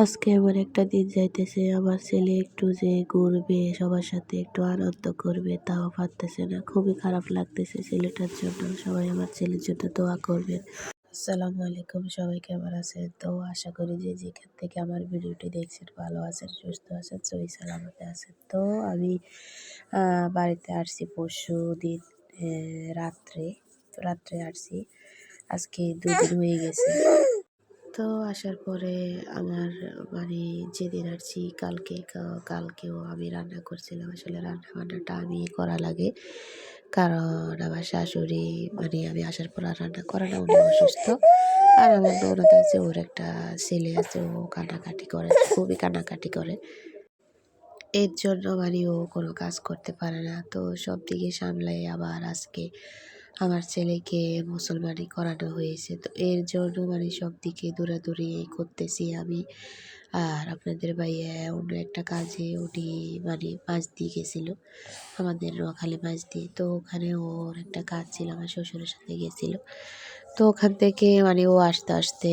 আজকে এমন একটা দিন যাইতেছে, আমার ছেলে একটু যে ঘুরবে, সবার সাথে একটু আনন্দ করবে তাও পারতেছে না। খুবই খারাপ লাগতেছে ছেলেটার জন্য। সবাই আমার ছেলের জন্য দোয়া করবেন। আসসালামু আলাইকুম, সবাই কেমন আছেন? তো আশা করি যে যেখান থেকে আমার ভিডিওটি দেখছেন ভালো আছেন, সুস্থ আছেন, সহি সালামতে আছেন। তো আমি বাড়িতে আসছি পরশু দিন রাত্রে রাত্রে আসছি। আজকে 2 দিন হয়ে গেছে। তো আসার পরে আমার মানে যেদিন আসছি কালকেও আমি রান্না করছিলাম। আসলে রান্না বান্নাটা আমি করা লাগে, কারণ আমার শাশুড়ি মানে আমি আসার পর আর রান্না করে না, উনি অসুস্থ। আর আমার ননদ আছে, ওর একটা ছেলে আছে, ও কান্নাকাটি করে, খুবই কান্নাকাটি করে। এর জন্য মানে ও কোনো কাজ করতে পারে না। তো সব দিকে সামলাই আবার আজকে আমার ছেলেকে মুসলমানি করানো হয়েছে। তো এর জন্য মানে সব দিকে দৌড়াদৌড়ি করতেছি আমি। আর আপনাদের ভাইয়া অন্য একটা কাজে উনি মানে মাছ দিয়ে গেছিলো, আমাদের নোয়াখালী মাছ দিয়ে। তো ওখানে ওর একটা কাজ ছিল, আমার শ্বশুরের সাথে গেছিলো। তো ওখান থেকে মানে ও আসতে আসতে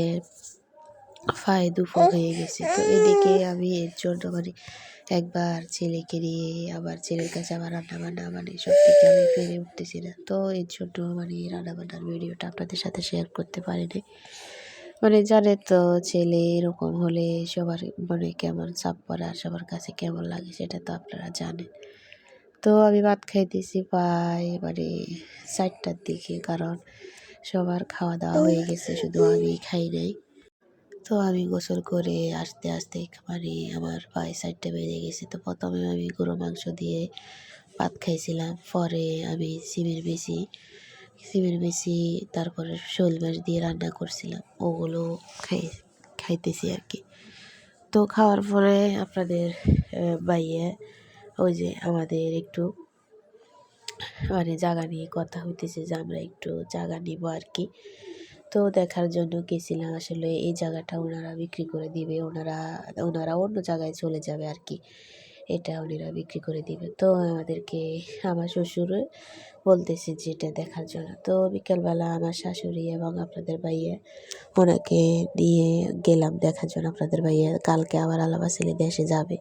ফায়ে দুপুর হয়ে গেছে। তো এদিকে আমি এর জন্য মানে একবার ছেলেকে নিয়ে আবার ছেলের কাছে আবার রান্নাবান্না মানে সব থেকে আমি পেরে উঠতেছি না। তো এর জন্য মানে রান্নাবান্নার ভিডিওটা আপনাদের সাথে শেয়ার করতে পারিনি। মানে জানে তো ছেলে এরকম হলে সবার মানে কেমন চাপ পড়ে আর সবার কাছে কেমন লাগে সেটা তো আপনারা জানেন। তো আমি ভাত খাইতেছি প্রায় মানে 4টার দিকে, কারণ সবার খাওয়া দাওয়া হয়ে গেছে, শুধু আমি খাই নাই। তো আমি গোসল করে আসতে আসতে মানে আমার প্রায় 4টা বেজে গেছে। তো প্রথমে আমি গরুর মাংস দিয়ে ভাত খাইছিলাম, পরে আমি সিমের বেশি তারপরে শোল মাছ দিয়ে রান্না করছিলাম, ওগুলো খাইতেছি আর কি। তো খাওয়ার পরে আপনাদের বাইয়ে ওই যে আমাদের একটু মানে জায়গা নিয়ে কথা হইতেছে যে আমরা একটু জায়গা নিব আর কি। তো দেখার জন্য গেছিলাম। আসলে এই জায়গাটা ওনারা বিক্রি করে দিবে, ওনারা অন্য জায়গায় চলে যাবে আর কি, এটা ওনারা বিক্রি করে দিবে। তো আমাদেরকে আমার শ্বশুর বলতেছে যে এটা দেখার জন্য। তো বিকেলবেলা আমার শাশুড়ি এবং আপনাদের ভাইয়া ওনাকে নিয়ে গেলাম দেখার জন্য। আপনাদের ভাইয়া কালকে আবার আলাবাসিলে দেশে যাবে,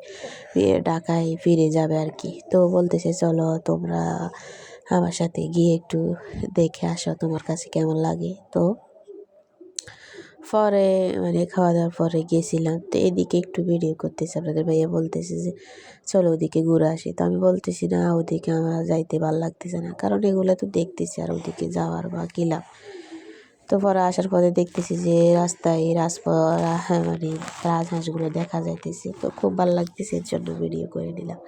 ঢাকায় ফিরে যাবে আর কি। তো বলতেছে চলো তোমরা আমার সাথে গিয়ে একটু দেখে আসো, তোমার কাছে কেমন লাগে। তো পরে মানে খাওয়া দাওয়ার পরে গেছিলাম। তো এদিকে একটু ভিডিও করতেছে, আপনাদের ভাইয়া বলতেছে যে চলো ওদিকে ঘুরে আসি। তো আমি বলতেছি না, ওদিকে আমার যাইতে ভালো লাগতেছে না, কারণ এগুলো তো দেখতেছি আর ওদিকে যাওয়ার বা কী লাভ। তো পরে আসার পরে দেখতেছি যে রাস্তায় হ্যাঁ মানে রাজহাঁসগুলো দেখা যাইতেছে, তো খুব ভালো লাগতেছে, এর জন্য ভিডিও করে নিলাম।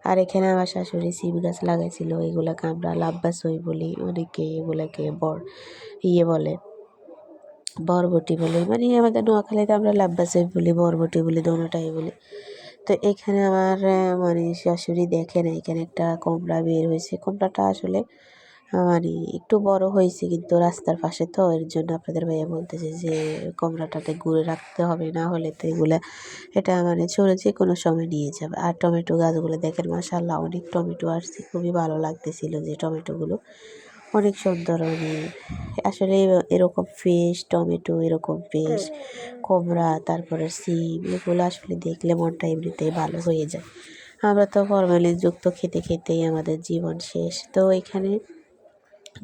আর এখানে আমার শাশুড়ি সিম গাছ লাগাইছিল, এগুলাকে আমরা লাব্বাসই বলি, অনেকে এগুলাকে বলে বরবটি বলে, মানে আমাদের নোয়াখালীতে আমরা লাব্বাসই বলি, বরবটি বলি, দোনোটাই বলি। তো এখানে আমার মানে শাশুড়ি দেখে না, এখানে একটা কোমড়া বের হয়েছে। কোমড়াটা আসলে মানে একটু বড় হয়েছে, কিন্তু রাস্তার পাশে, তো এর জন্য আপনাদের ভাইয়া বলতেছে যে কোমড়াটাতে ঘুরে রাখতে হবে, না হলে তো এটা মানে চলে যে কোনো সময় নিয়ে যাবে। আর টমেটো গাছগুলো দেখেন, মাশাআল্লাহ অনেক টমেটো আসছে, খুবই ভালো লাগতেছিল যে টমেটোগুলো অনেক সুন্দর। মানে আসলে এরকম ফ্রেশ টমেটো, এরকম ফ্রেশ কোমড়া, তারপরে সিম, এগুলো আসলে দেখলে মনটা এমনিতেই ভালো হয়ে যায়। আমরা তো ফরমালিনযুক্ত খেতে খেতেই আমাদের জীবন শেষ। তো এখানে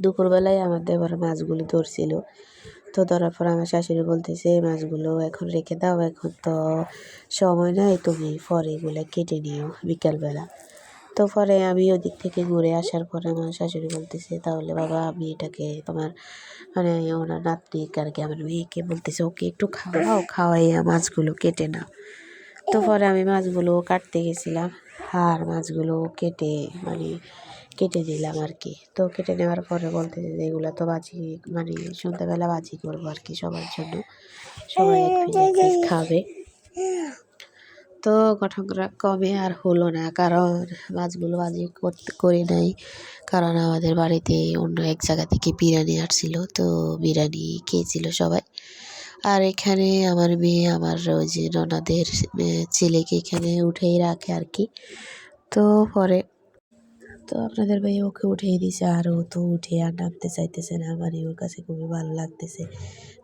দুপুরবেলায় আমাদের আবার মাছগুলো ধরছিল। তো ধরার পর আমার শাশুড়ি বলতেছে মাছগুলো এখন রেখে দাও, এখন তো সময় নাই, তুমি পরে এগুলো কেটে নিও বিকালবেলা। তো পরে আমি ওদিক থেকে ঘুরে আসার পরে আমার শাশুড়ি বলতেছে তাহলে বাবা আমি এটাকে তোমার মানে ওনার নাতনিকে আর কি, আমার মেয়েকে বলতেছে ওকে একটু খাওয়াইয়া মাছগুলো কেটে নাও। তো পরে আমি মাছগুলো কাটতে গেছিলাম, আর মাছগুলো কেটে দিলাম আর কি। তো কেটে নেওয়ার পরে বলতেছে যে এগুলো তো ভাজি মানে সন্ধ্যাবেলা ভাজি করবো আর কি সবার জন্য, সবাই এক পিস খাবে। তো ঘটনাক্রমে আর হলো না, কারণ মাছগুলো ভাজি করি নাই, কারণ আমাদের বাড়িতে অন্য এক জায়গা থেকে বিরিয়ানি আসছিল, তো বিরিয়ানি খেয়েছিল সবাই। আর এখানে আমার মেয়ে আমার ওই যে ননদের ছেলেকে এখানে উঠেই রাখে আর কি। তো পরে তো আপনাদের ভাই ওকে উঠিয়ে দিছে, আর ও তো উঠে আর নামতে চাইতেছে না, মানে ওর কাছে খুবই ভালো লাগতেছে।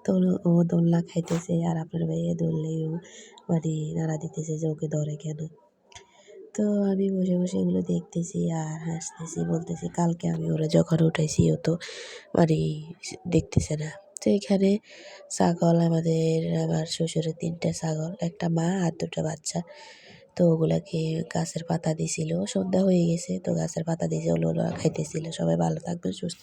তো তো ও দোলনা খাইতেছে আর আপনার ভাইয়া ধরলেই ও মানে নাড়া দিতেছে যে ওকে ধরে কেন। তো আমি বসে বসে এগুলো দেখতেছি আর হাসতেছি, বলতেছি কালকে আমি ওরা যখন উঠাইছি ও তো মানে দেখতেছে না। তো এখানে ছাগল আমার শ্বশুরের ৩টা ছাগল, একটা মা আর ২টা বাচ্চা। তো ওগুলাকে গাছের পাতা দিছিল, সন্ধ্যা হয়ে গেছে তো গাছের পাতা দিয়েছে, ওগুলো ওরা খাইতেছিল। সবাই ভালো থাকবেন, সুস্থ